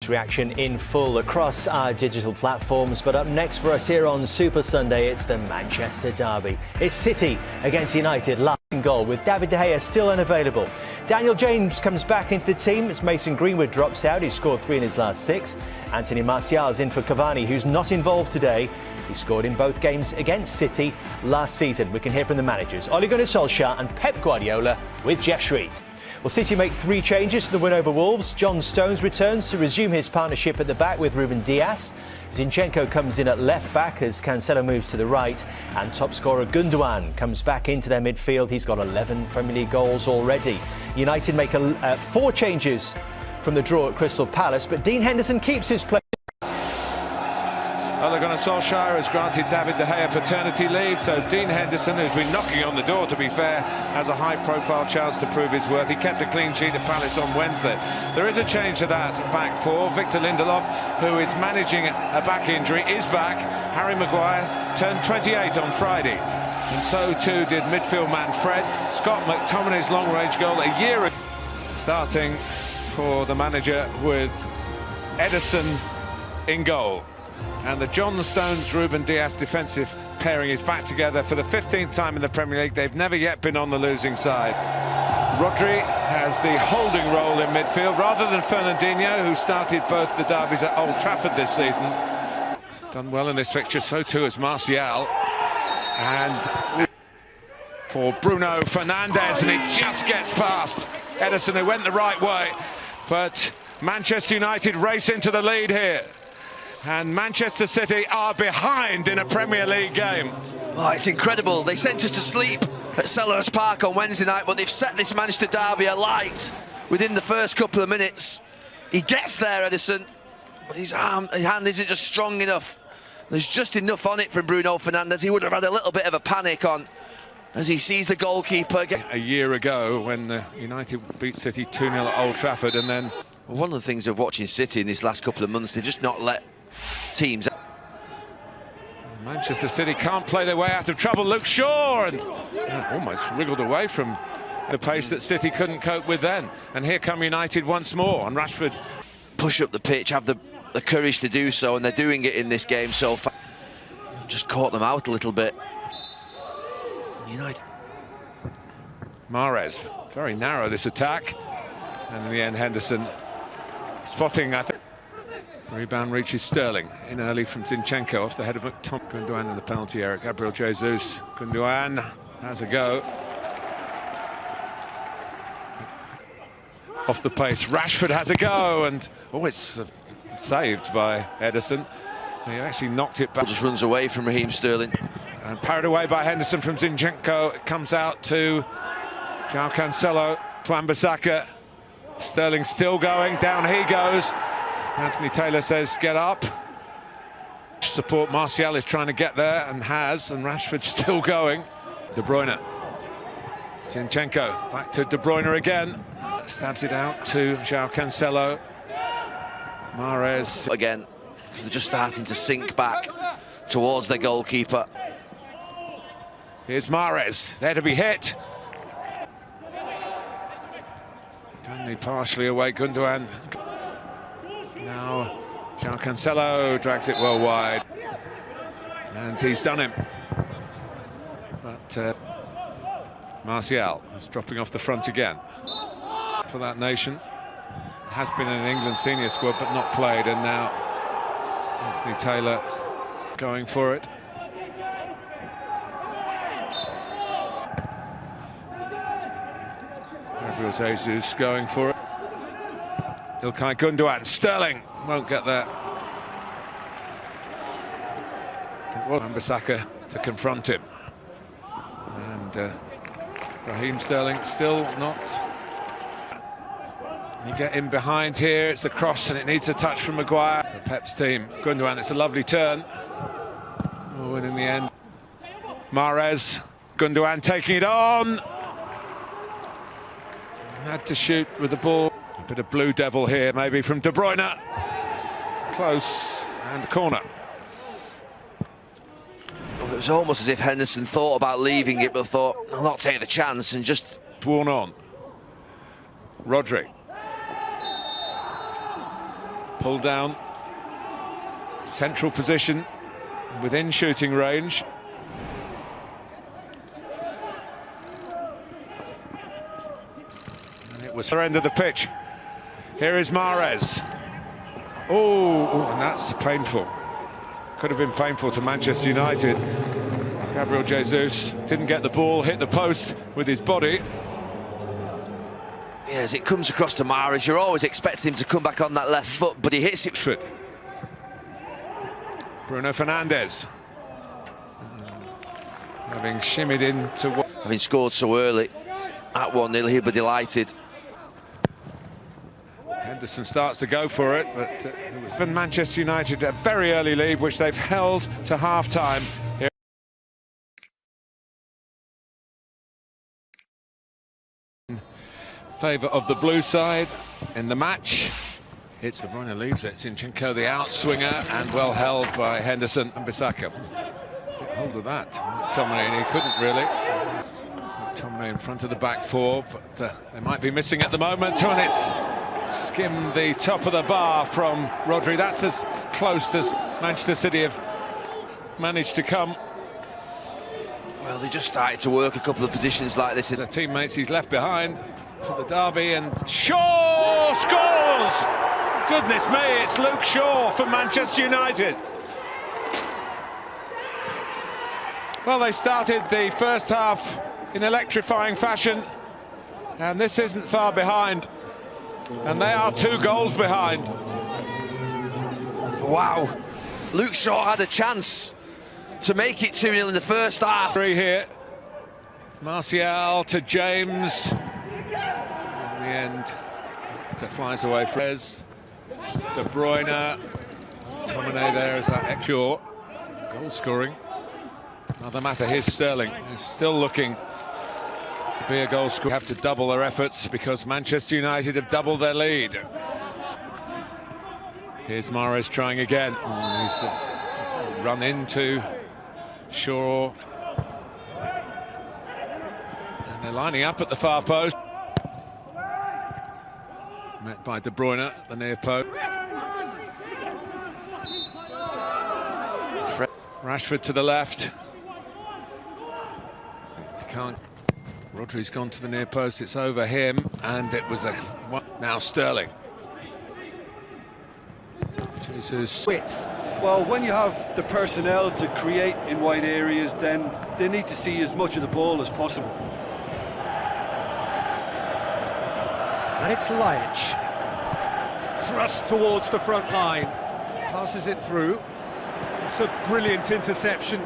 Reaction in full across our digital platforms, but up next for us here on Super Sunday, it's the Manchester derby. It's City against United, last in goal, with David De Gea still unavailable. Daniel James comes back into the team as Mason Greenwood drops out. He scored 3 in his last 6. Anthony Martial's in for Cavani, who's not involved today. He scored in both games against City last season. We can hear from the managers, Ole Gunnar Solskjaer and Pep Guardiola, with Jeff Shreed. Well, City make 3 changes to the win over Wolves. John Stones returns to resume his partnership at the back with Ruben Dias. Zinchenko comes in at left back as Cancelo moves to the right. And top scorer Gundogan comes back into their midfield. He's got 11 Premier League goals already. United make 4 changes from the draw at Crystal Palace, but Dean Henderson keeps his place. Ole Gunnar Solskjaer has granted David De Gea paternity leave, so Dean Henderson, who's been knocking on the door to be fair, has a high-profile chance to prove his worth. He kept a clean sheet at Palace on Wednesday. There is a change to that back four. Victor Lindelof, who is managing a back injury, is back. Harry Maguire turned 28 on Friday, and so too did midfield man Fred. Scott McTominay's long-range goal a year ago. Starting for the manager with Ederson in goal. And the John Stones-Ruben Dias defensive pairing is back together for the 15th time in the Premier League. They've never yet been on the losing side. Rodri has the holding role in midfield, rather than Fernandinho, who started both the derbies at Old Trafford this season. Done well in this fixture, so too has Martial. And for Bruno Fernandes, and it just gets past Ederson, who went the right way. But Manchester United race into the lead here. And Manchester City are behind in a Premier League game. Oh, it's incredible. They sent us to sleep at Selhurst Park on Wednesday night, but they've set this Manchester derby alight within the first couple of minutes. He gets there, Ederson, but his hand isn't just strong enough. There's just enough on it from Bruno Fernandes. He would have had a little bit of a panic on as he sees the goalkeeper again. A year ago, when United beat City 2-0 at Old Trafford, and then... Well, one of the things of watching City in these last couple of months, they just not let teams. Manchester City can't play their way out of trouble. Luke Shaw, and almost wriggled away from the pace that City couldn't cope with then. And here come United once more, and Rashford push up the pitch, have the courage to do so, and they're doing it in this game so far. Just caught them out a little bit. United. Mahrez, very narrow this attack, and in the end Henderson spotting, I think. Rebound reaches Sterling, in early from Zinchenko off the head of McTominay. Gundogan in the penalty area. Gabriel Jesus. Gundogan has a go. Off the pace. Rashford has a go, and it's saved by Ederson. He actually knocked it back. Just runs away from Raheem Sterling. And parried away by Henderson from Zinchenko. It comes out to João Cancelo, Wan-Bissaka. Sterling still going, down he goes. Anthony Taylor says, get up. Support, Martial is trying to get there, and has, and Rashford's still going. De Bruyne. Zinchenko, back to De Bruyne again. Stabs it out to João Cancelo. Mahrez. Again, because they're just starting to sink back towards their goalkeeper. Here's Mahrez, there to be hit. Only partially away, Gundogan. Now, João Cancelo drags it well wide. And he's done him. But Martial is dropping off the front again. For that nation. Has been in an England senior squad, but not played. And now, Anthony Taylor going for it. Gabriel Jesus going for it. Ilkay Gundogan, Sterling won't get there. Wan-Bissaka to confront him. And Raheem Sterling still not. You get in behind here, it's the cross, and it needs a touch from Maguire. For Pep's team, Gundogan, it's a lovely turn. Oh, and in the end, Mahrez, Gundogan taking it on. Had to shoot with the ball. A bit of Blue Devil here, maybe from De Bruyne. Close, and corner. Well, it was almost as if Henderson thought about leaving it, but thought, I'll not take the chance, and just... Worn on. Rodri. Pulled down, central position, within shooting range. And it was the end of the pitch. Here is Mahrez. Oh, and that's painful. Could have been painful to Manchester United. Gabriel Jesus didn't get the ball, hit the post with his body. Yeah, as it comes across to Mahrez, you're always expecting him to come back on that left foot, but he hits it. Bruno Fernandes. Having shimmied into... Having scored so early at 1-0, he'll be delighted. Henderson starts to go for it, but it was Manchester United a very early lead, which they've held to half-time. In favour of the blue side in the match. It's De Bruyne leaves it. Zinchenko, the outswinger, and well held by Henderson and Bissaka. Get hold of that. McTominay, and he couldn't really. McTominay in front of the back four, but they might be missing at the moment. And it's skimmed the top of the bar from Rodri. That's as close as Manchester City have managed to come. Well, they just started to work a couple of positions like this. The teammates he's left behind for the derby, and Shaw scores! Goodness me, it's Luke Shaw for Manchester United. Well, they started the first half in electrifying fashion, and this isn't far behind. And they are 2 goals behind. Wow. Luke Shaw had a chance to make it 2-0 in the first half. 3 here. Martial to James. In the end, it flies away. Frez, De Bruyne, McTominay there as that extra goal scoring. Another matter, here's Sterling. He's still looking to be a goal scorer. Have to double their efforts because Manchester United have doubled their lead. Here's Mahrez trying again. Oh, he's run into Shaw. And they're lining up at the far post. Met by De Bruyne at the near post. Rashford to the left. Can't. Rodri's gone to the near post. It's over him, and it was a now Sterling. Jesus. Width. Well, when you have the personnel to create in wide areas, then they need to see as much of the ball as possible. And it's Laic. Thrust towards the front line. Passes it through. It's a brilliant interception.